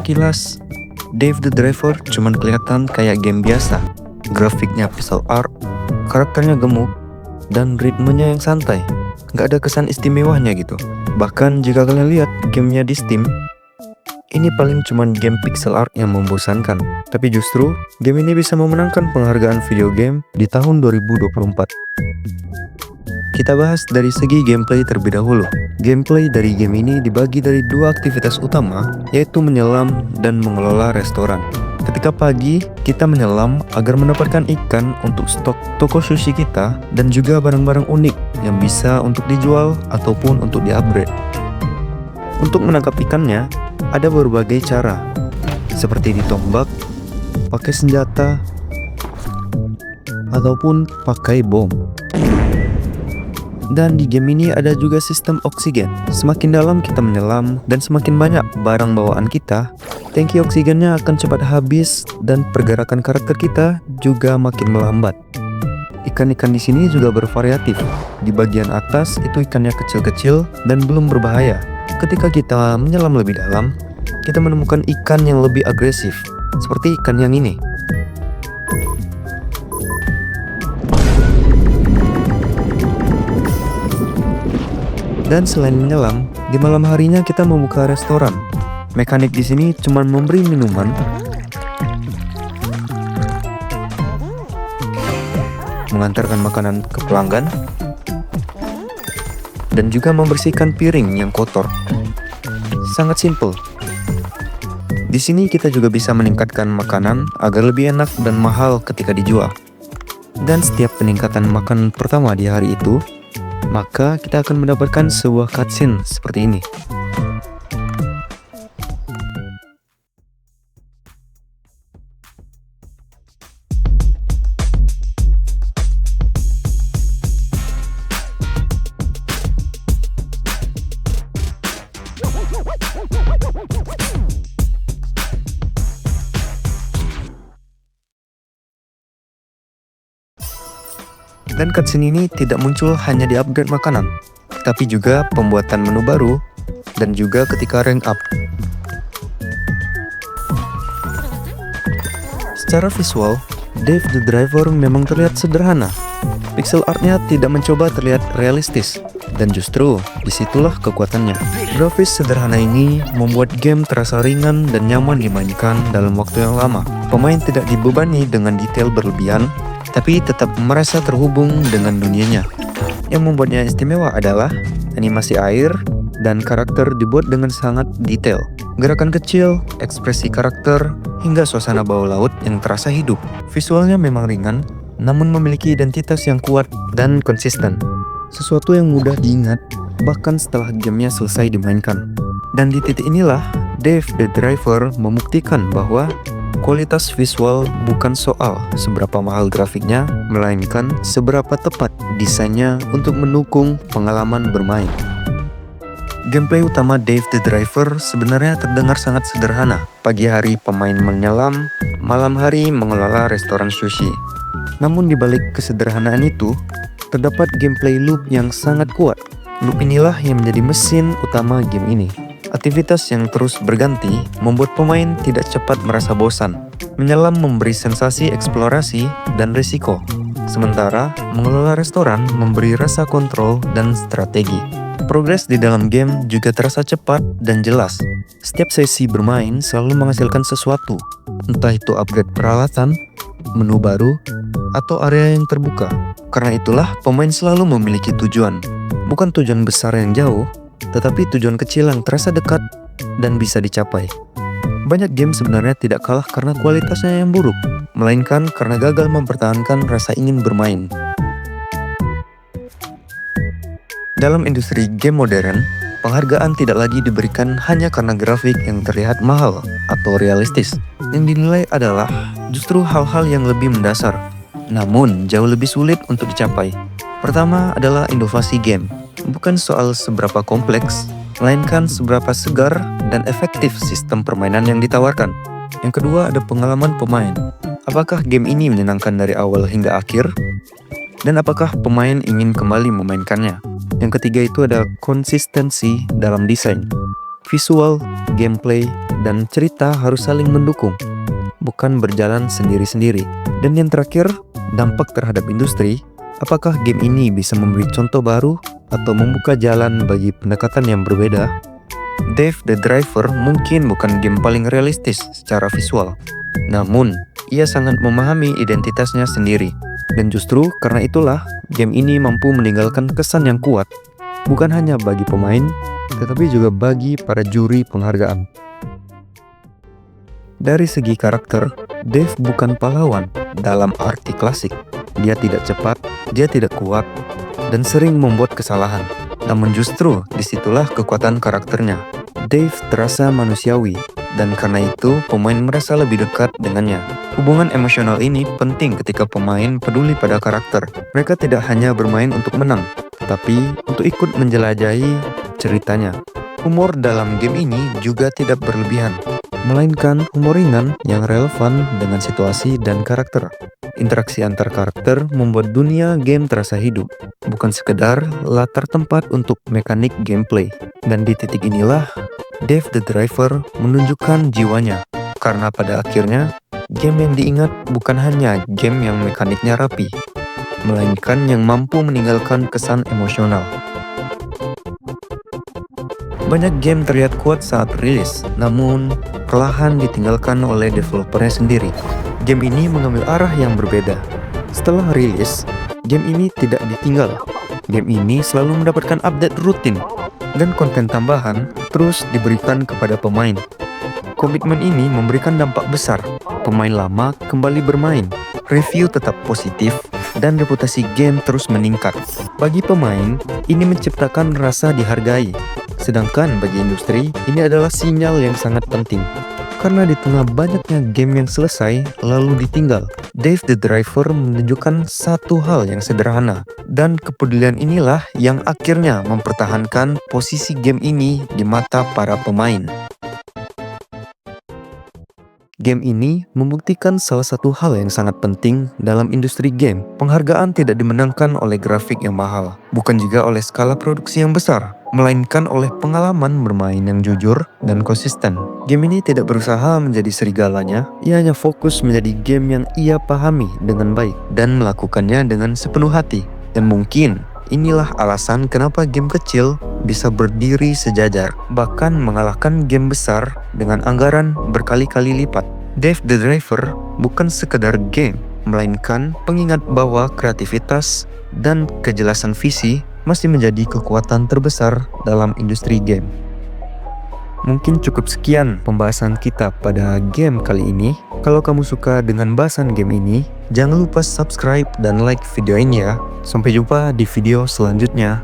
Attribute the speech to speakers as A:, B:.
A: Sekilas, Dave the Driver cuman kelihatan kayak game biasa. Grafiknya pixel art, karakternya gemuk, dan ritmenya yang santai. Gak ada kesan istimewanya gitu. Bahkan jika kalian lihat gamenya di Steam, ini paling cuman game pixel art yang membosankan. Tapi justru, game ini bisa memenangkan penghargaan video game di tahun 2024. Kita bahas dari segi gameplay terlebih dahulu. Gameplay dari game ini dibagi dari dua aktivitas utama, yaitu menyelam dan mengelola restoran. Ketika pagi, kita menyelam agar mendapatkan ikan untuk stok toko sushi kita dan juga barang-barang unik yang bisa untuk dijual ataupun untuk di-upgrade. Untuk menangkap ikannya, ada berbagai cara, seperti ditombak, pakai senjata, ataupun pakai bom. Dan di game ini ada juga sistem oksigen. Semakin dalam kita menyelam dan semakin banyak barang bawaan kita, tangki oksigennya akan cepat habis dan pergerakan karakter kita juga makin melambat. Ikan-ikan di sini juga bervariatif. Di bagian atas itu ikannya kecil-kecil dan belum berbahaya. Ketika kita menyelam lebih dalam, kita menemukan ikan yang lebih agresif, seperti ikan yang ini. Dan selain menyelam, di malam harinya kita membuka restoran. Mekanik di sini cuma memberi minuman, mengantarkan makanan ke pelanggan, dan juga membersihkan piring yang kotor. Sangat simple. Di sini kita juga bisa meningkatkan makanan agar lebih enak dan mahal ketika dijual. Dan setiap peningkatan makanan pertama di hari itu, maka kita akan mendapatkan sebuah cutscene seperti ini. Dan cutscene ini tidak muncul hanya di upgrade makanan, tapi juga pembuatan menu baru dan juga ketika rank up. Secara visual, Dave the Driver memang terlihat sederhana. Pixel artnya tidak mencoba terlihat realistis, dan justru disitulah kekuatannya. Grafis sederhana ini membuat game terasa ringan dan nyaman dimainkan dalam waktu yang lama. Pemain tidak dibebani dengan detail berlebihan, tapi tetap merasa terhubung dengan dunianya. Yang membuatnya istimewa adalah animasi air dan karakter dibuat dengan sangat detail. Gerakan kecil, ekspresi karakter, hingga suasana bawah laut yang terasa hidup. Visualnya memang ringan, namun memiliki identitas yang kuat dan konsisten. Sesuatu yang mudah diingat, bahkan setelah gamenya selesai dimainkan. Dan di titik inilah, Dave the Driver membuktikan bahwa kualitas visual bukan soal seberapa mahal grafiknya, melainkan seberapa tepat desainnya untuk mendukung pengalaman bermain. Gameplay utama Dave the Driver sebenarnya terdengar sangat sederhana. Pagi hari pemain menyelam, malam hari mengelola restoran sushi. Namun di balik kesederhanaan itu, terdapat gameplay loop yang sangat kuat. Loop inilah yang menjadi mesin utama game ini. Aktivitas yang terus berganti membuat pemain tidak cepat merasa bosan. Menyelam memberi sensasi eksplorasi dan risiko, sementara mengelola restoran memberi rasa kontrol dan strategi. Progres di dalam game juga terasa cepat dan jelas. Setiap sesi bermain selalu menghasilkan sesuatu, entah itu upgrade peralatan, menu baru, atau area yang terbuka. Karena itulah pemain selalu memiliki tujuan, bukan tujuan besar yang jauh, tetapi tujuan kecil yang terasa dekat dan bisa dicapai. Banyak game sebenarnya tidak kalah karena kualitasnya yang buruk, melainkan karena gagal mempertahankan rasa ingin bermain. Dalam industri game modern, penghargaan tidak lagi diberikan hanya karena grafik yang terlihat mahal atau realistis. Yang dinilai adalah justru hal-hal yang lebih mendasar, namun jauh lebih sulit untuk dicapai. Pertama adalah inovasi game. Bukan soal seberapa kompleks, melainkan seberapa segar dan efektif sistem permainan yang ditawarkan. Yang kedua ada pengalaman pemain. Apakah game ini menyenangkan dari awal hingga akhir? Dan apakah pemain ingin kembali memainkannya? Yang ketiga itu ada konsistensi dalam desain, visual, gameplay, dan cerita harus saling mendukung, bukan berjalan sendiri-sendiri. Dan yang terakhir, dampak terhadap industri. Apakah game ini bisa memberi contoh baru atau membuka jalan bagi pendekatan yang berbeda? Dave the Driver mungkin bukan game paling realistis secara visual, namun ia sangat memahami identitasnya sendiri. Dan justru karena itulah game ini mampu meninggalkan kesan yang kuat, bukan hanya bagi pemain, tetapi juga bagi para juri penghargaan. Dari segi karakter, Dave bukan pahlawan dalam arti klasik. Dia tidak cepat, dia tidak kuat, dan sering membuat kesalahan. Namun justru disitulah kekuatan karakternya. Dave terasa manusiawi, dan karena itu pemain merasa lebih dekat dengannya. Hubungan emosional ini penting ketika pemain peduli pada karakter. Mereka tidak hanya bermain untuk menang, tetapi untuk ikut menjelajahi ceritanya. Humor dalam game ini juga tidak berlebihan, melainkan humor ringan yang relevan dengan situasi dan karakter. Interaksi antar karakter membuat dunia game terasa hidup, bukan sekedar latar tempat untuk mekanik gameplay. Dan di titik inilah, Dave the Driver menunjukkan jiwanya. Karena pada akhirnya, game yang diingat bukan hanya game yang mekaniknya rapi, melainkan yang mampu meninggalkan kesan emosional. Banyak game terlihat kuat saat rilis, namun perlahan ditinggalkan oleh developernya sendiri. Game ini mengambil arah yang berbeda. Setelah rilis, game ini tidak ditinggal. Game ini selalu mendapatkan update rutin, dan konten tambahan terus diberikan kepada pemain. Komitmen ini memberikan dampak besar. Pemain lama kembali bermain, review tetap positif, dan reputasi game terus meningkat. Bagi pemain, ini menciptakan rasa dihargai. Sedangkan bagi industri, ini adalah sinyal yang sangat penting. Karena di tengah banyaknya game yang selesai lalu ditinggal, Dave the Driver menunjukkan satu hal yang sederhana. Dan kepedulian inilah yang akhirnya mempertahankan posisi game ini di mata para pemain. Game ini membuktikan salah satu hal yang sangat penting dalam industri game. Penghargaan tidak dimenangkan oleh grafik yang mahal, bukan juga oleh skala produksi yang besar, melainkan oleh pengalaman bermain yang jujur dan konsisten. Game ini tidak berusaha menjadi serigalanya, ia hanya fokus menjadi game yang ia pahami dengan baik dan melakukannya dengan sepenuh hati. Dan mungkin inilah alasan kenapa game kecil bisa berdiri sejajar, bahkan mengalahkan game besar dengan anggaran berkali-kali lipat. Dave the Driver bukan sekedar game, melainkan pengingat bahwa kreativitas dan kejelasan visi masih menjadi kekuatan terbesar dalam industri game. Mungkin cukup sekian pembahasan kita pada game kali ini. Kalau kamu suka dengan bahasan game ini, jangan lupa subscribe dan like video ini ya. Sampai jumpa di video selanjutnya.